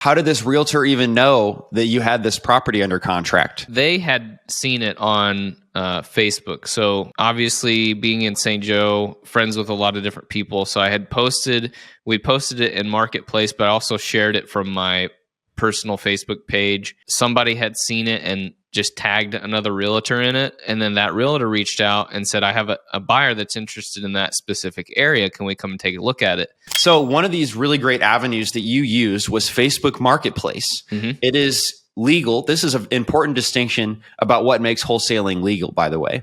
How did this realtor even know that you had this property under contract? They had seen it on Facebook. So obviously being in St. Joe, friends with a lot of different people. So we posted it in Marketplace, but I also shared it from my personal Facebook page. Somebody had seen it and just tagged another realtor in it. And then that realtor reached out and said, I have a buyer that's interested in that specific area. Can we come and take a look at it? So one of these really great avenues that you used was Facebook Marketplace. Mm-hmm. It is legal. This is an important distinction about what makes wholesaling legal, by the way,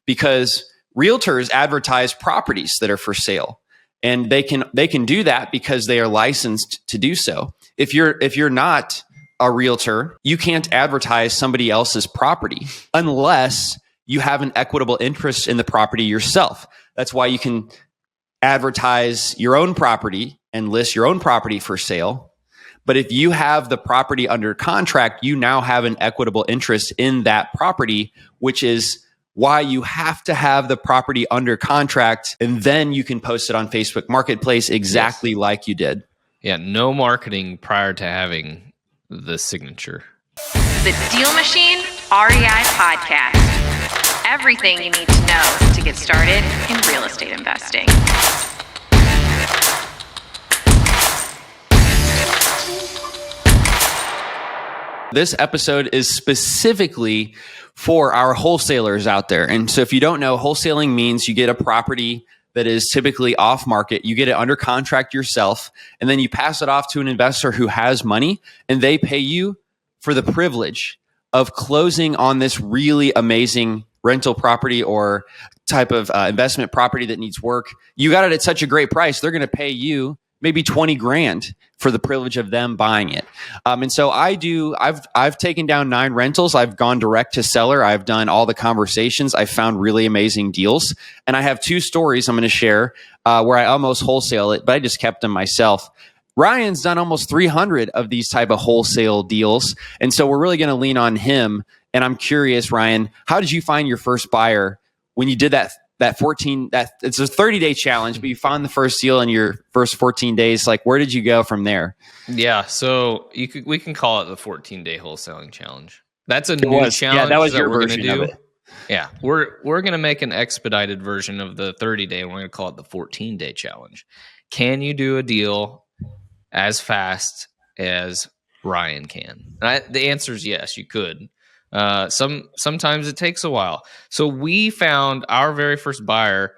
because realtors advertise properties that are for sale. And they can do that because they are licensed to do so. If you're not a realtor, you can't advertise somebody else's property unless you have an equitable interest in the property yourself. That's why you can advertise your own property and list your own property for sale. But if you have the property under contract, you now have an equitable interest in that property, which is why you have to have the property under contract, and then you can post it on Facebook Marketplace exactly like you did. Yeah, no marketing prior to having the signature. The DealMachine REI Podcast. Everything you need to know to get started in real estate investing. This episode is specifically for our wholesalers out there. And so if you don't know, wholesaling means you get a property that is typically off market. You get it under contract yourself, and then you pass it off to an investor who has money, and they pay you for the privilege of closing on this really amazing rental property or type of investment property that needs work. You got it at such a great price. They're going to pay you maybe 20 grand for the privilege of them buying it. And so I've taken down 9 rentals. I've gone direct to seller. I've done all the conversations. I've found really amazing deals. And I have 2 stories I'm going to share where I almost wholesale it, but I just kept them myself. Ryan's done almost 300 of these type of wholesale deals. And so we're really going to lean on him. And I'm curious, Ryan, how did you find your first buyer when you did that it's a 30-day challenge, but you found the first deal in your first 14 days. Like, where did you go from there? Yeah, so we can call it the 14-day wholesaling challenge. That's a new challenge. Yeah, that was your version of it. Yeah, we're going to make an expedited version of the 30-day, and we're going to call it the 14-day challenge. Can you do a deal as fast as Ryan can? The answer is yes, you could. Sometimes it takes a while. So we found our very first buyer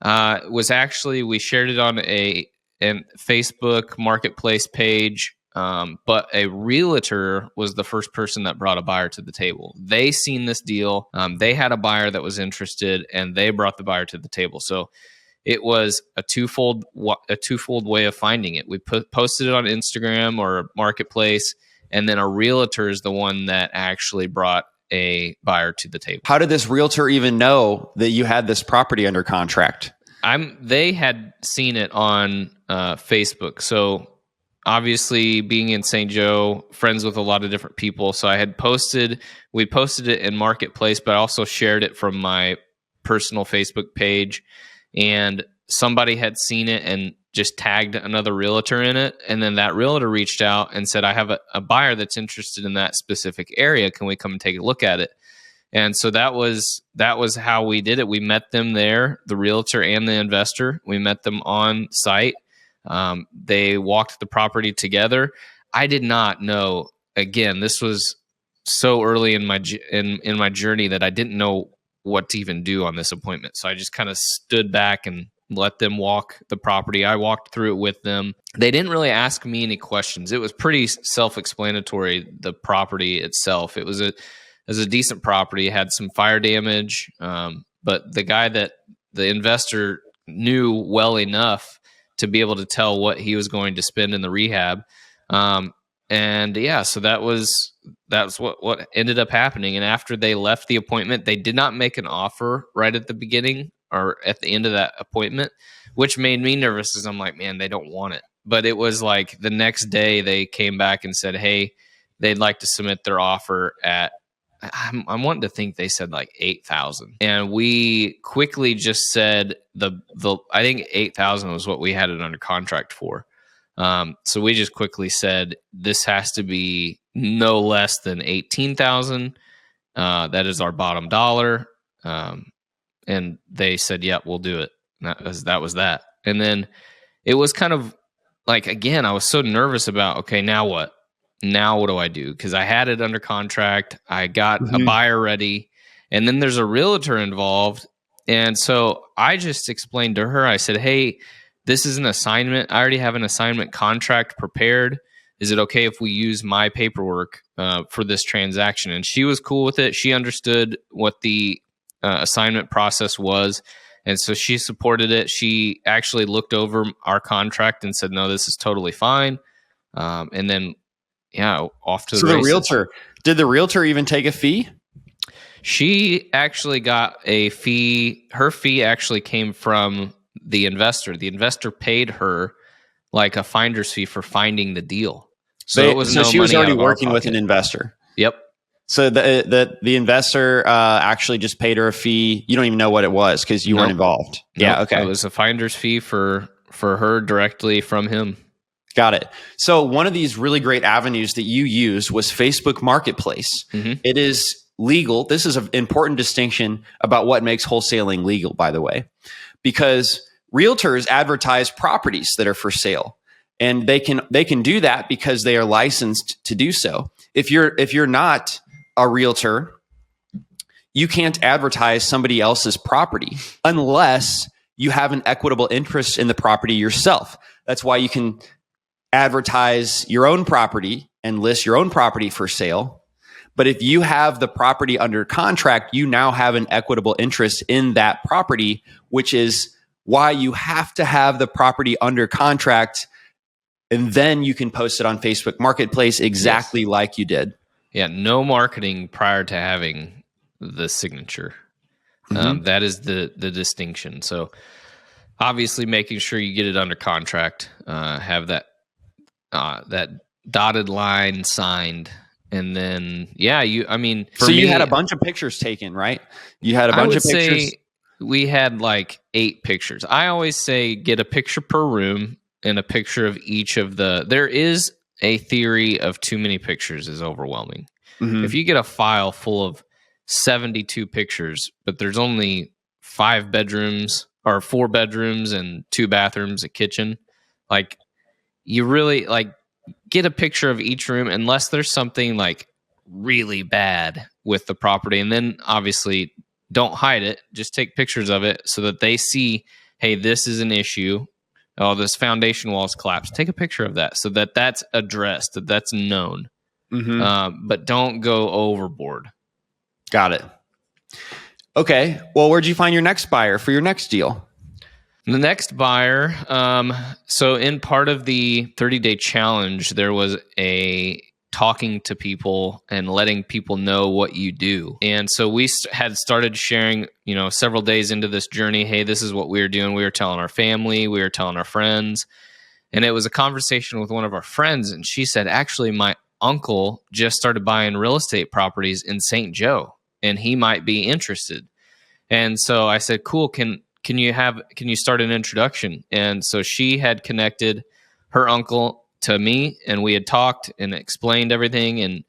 was actually, we shared it on a Facebook Marketplace page, but a realtor was the first person that brought a buyer to the table. They seen this deal. They had a buyer that was interested, and they brought the buyer to the table. So it was a twofold way of finding it. We posted it on Instagram or Marketplace, and then a realtor is the one that actually brought a buyer to the table. How did this realtor even know that you had this property under contract? They had seen it on Facebook. So obviously being in St. Joe, friends with a lot of different people. So we posted it in Marketplace, but I also shared it from my personal Facebook page. And somebody had seen it and just tagged another realtor in it. And then that realtor reached out and said, I have a buyer that's interested in that specific area. Can we come and take a look at it? And so that was how we did it. We met them there, the realtor and the investor. We met them on site. They walked the property together. I did not know, again, this was so early in my journey that I didn't know what to even do on this appointment. So I just kind of stood back and let them walk the property. I walked through it with them. They didn't really ask me any questions. It was pretty self-explanatory, the property itself. It was a decent property. It had some fire damage, but the investor knew well enough to be able to tell what he was going to spend in the rehab. And yeah, so that's what ended up happening. And after they left the appointment, they did not make an offer right at the beginning or at the end of that appointment, which made me nervous because I'm like, man, they don't want it. But it was like the next day they came back and said, hey, they'd like to submit their offer at, I'm wanting to think they said like 8,000. And we quickly just said I think 8,000 was what we had it under contract for. So we just quickly said, this has to be no less than 18,000. That is our bottom dollar. And they said, yep, we'll do it. That was that. And then it was kind of like, again, I was so nervous about, okay, now what? Now what do I do? Because I had it under contract. I got a buyer ready. And then there's a realtor involved. And so I just explained to her, I said, hey, this is an assignment. I already have an assignment contract prepared. Is it okay if we use my paperwork for this transaction? And she was cool with it. She understood what the assignment process was. And so she supported it. She actually looked over our contract and said, no, this is totally fine. And then, off to the races. Did the realtor even take a fee? She actually got a fee. Her fee actually came from the investor. The investor paid her like a finder's fee for finding the deal. So she was already working with an investor. Yep. So the investor actually just paid her a fee. You don't even know what it was because you weren't involved. Yeah. Okay. It was a finder's fee for her directly from him. Got it. So one of these really great avenues that you used was Facebook Marketplace. It is legal. This is an important distinction about what makes wholesaling legal, by the way, because realtors advertise properties that are for sale, and they can do that because they are licensed to do so. If you're not a realtor, you can't advertise somebody else's property unless you have an equitable interest in the property yourself. That's why you can advertise your own property and list your own property for sale. But if you have the property under contract, you now have an equitable interest in that property, which is why you have to have the property under contract, and then you can post it on Facebook Marketplace exactly like you did. Yeah, no marketing prior to having the signature. That is the distinction. So obviously making sure you get it under contract, have that dotted line signed. And then, you had a bunch of pictures taken, right? You had a bunch of pictures. We had like 8 pictures. I always say get a picture per room and a picture of each of there is a theory of too many pictures is overwhelming. If you get a file full of 72 pictures, but there's only 5 bedrooms or 4 bedrooms and 2 bathrooms, a kitchen, like you really get a picture of each room unless there's something like really bad with the property. And then obviously don't hide it. Just take pictures of it so that they see, hey, this is an issue. Oh, this foundation wall is collapsed. Take a picture of that so that that's addressed, that's known. But don't go overboard. Got it. Okay. Well, where'd you find your next buyer for your next deal? The next buyer, so in part of the 30-day challenge, there was a talking to people and letting people know what you do. And so we had started sharing, several days into this journey, hey, this is what we were doing. We were telling our family, we were telling our friends. And it was a conversation with one of our friends. And she said, actually, my uncle just started buying real estate properties in St. Joe, and he might be interested. And so I said, cool, can you start an introduction? And so she had connected her uncle to me, and we had talked and explained everything. And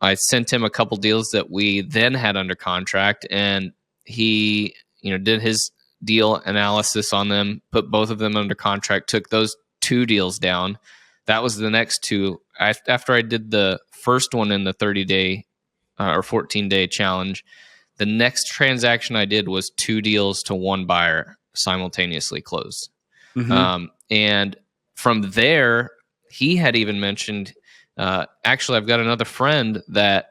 I sent him a couple deals that we then had under contract, and he, did his deal analysis on them, put both of them under contract, took those 2 deals down. That was the next 2. After I did the first one in the 30-day or 14-day challenge, the next transaction I did was 2 deals to 1 buyer simultaneously closed. And from there, he had even mentioned, actually, I've got another friend that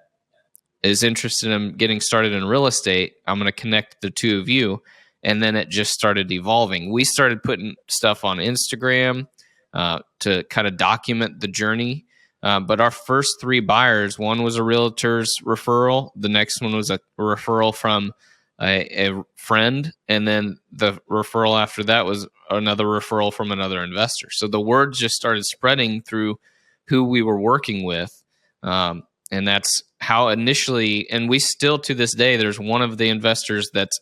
is interested in getting started in real estate. I'm going to connect the 2 of you. And then it just started evolving. We started putting stuff on Instagram to kind of document the journey. But our first 3 buyers, one was a realtor's referral. The next one was a referral from a friend. And then the referral after that was another referral from another investor. So the word just started spreading through who we were working with. And that's how initially, and we still to this day, there's one of the investors that's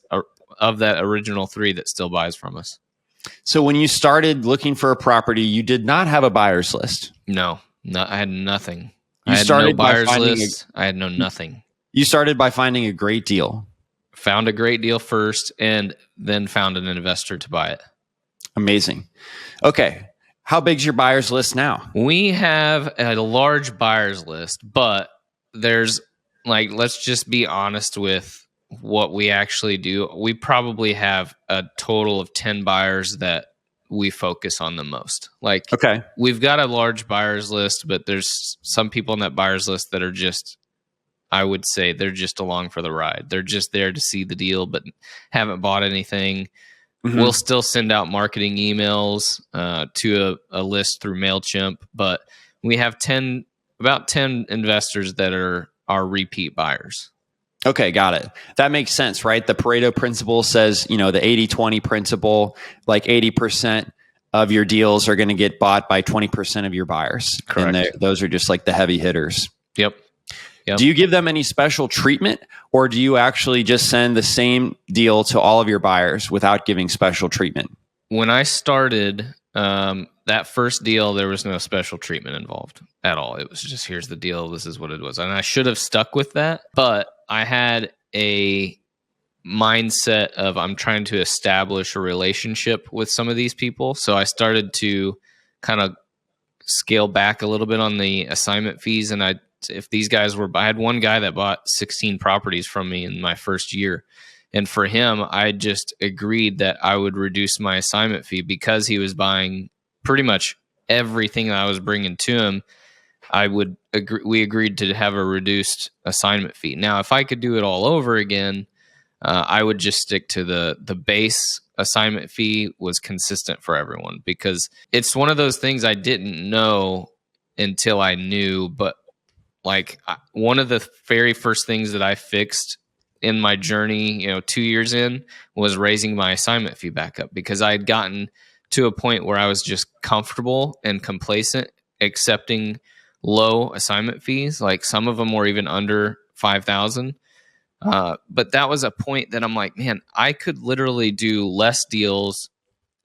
of that original 3 that still buys from us. So when you started looking for a property, you did not have a buyer's list. No, I had nothing. You I had started no by buyer's finding list. I had no nothing. You started by finding a great deal. Found a great deal first and then found an investor to buy it. Amazing. Okay. How big's your buyer's list now? We have a large buyer's list, but there's let's just be honest with what we actually do. We probably have a total of 10 buyers that we focus on the most. Okay. We've got a large buyer's list, but there's some people on that buyer's list that are just, I would say they're just along for the ride. They're just there to see the deal, but haven't bought anything. Mm-hmm. We'll still send out marketing emails to a list through MailChimp, but we have about 10 investors that are our repeat buyers. Okay, got it. That makes sense, right? The Pareto principle says, the 80-20 principle, 80% of your deals are going to get bought by 20% of your buyers. Correct. And those are just the heavy hitters. Yep. Do you give them any special treatment, or do you actually just send the same deal to all of your buyers without giving special treatment? When I started that first deal, there was no special treatment involved at all. It was just, here's the deal. This is what it was. And I should have stuck with that, but I had a mindset of I'm trying to establish a relationship with some of these people. So I started to kind of scale back a little bit on the assignment fees. And if these guys I had one guy that bought 16 properties from me in my first year. And for him, I just agreed that I would reduce my assignment fee because he was buying pretty much everything that I was bringing to him. We agreed to have a reduced assignment fee. Now, if I could do it all over again, I would just stick to the base assignment fee was consistent for everyone, because it's one of those things I didn't know until I knew. But one of the very first things that I fixed in my journey, 2 years in, was raising my assignment fee back up, because I had gotten to a point where I was just comfortable and complacent accepting low assignment fees. Some of them were even under $5,000. But that was a point that I'm like, man, I could literally do less deals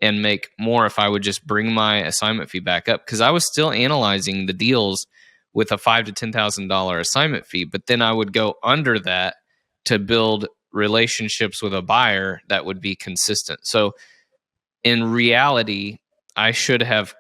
and make more if I would just bring my assignment fee back up, because I was still analyzing the deals with a $5,000 to $10,000 assignment fee. But then I would go under that to build relationships with a buyer that would be consistent. So in reality, I should have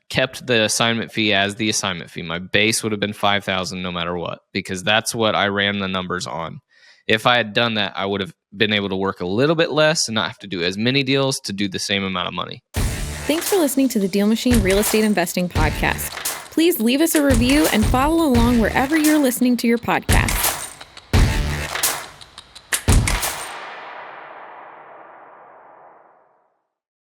kept the assignment fee as the assignment fee. My base would have been $5,000 no matter what, because that's what I ran the numbers on. If I had done that, I would have been able to work a little bit less and not have to do as many deals to do the same amount of money. Thanks for listening to the DealMachine Real Estate Investing Podcast. Please leave us a review and follow along wherever you're listening to your podcast.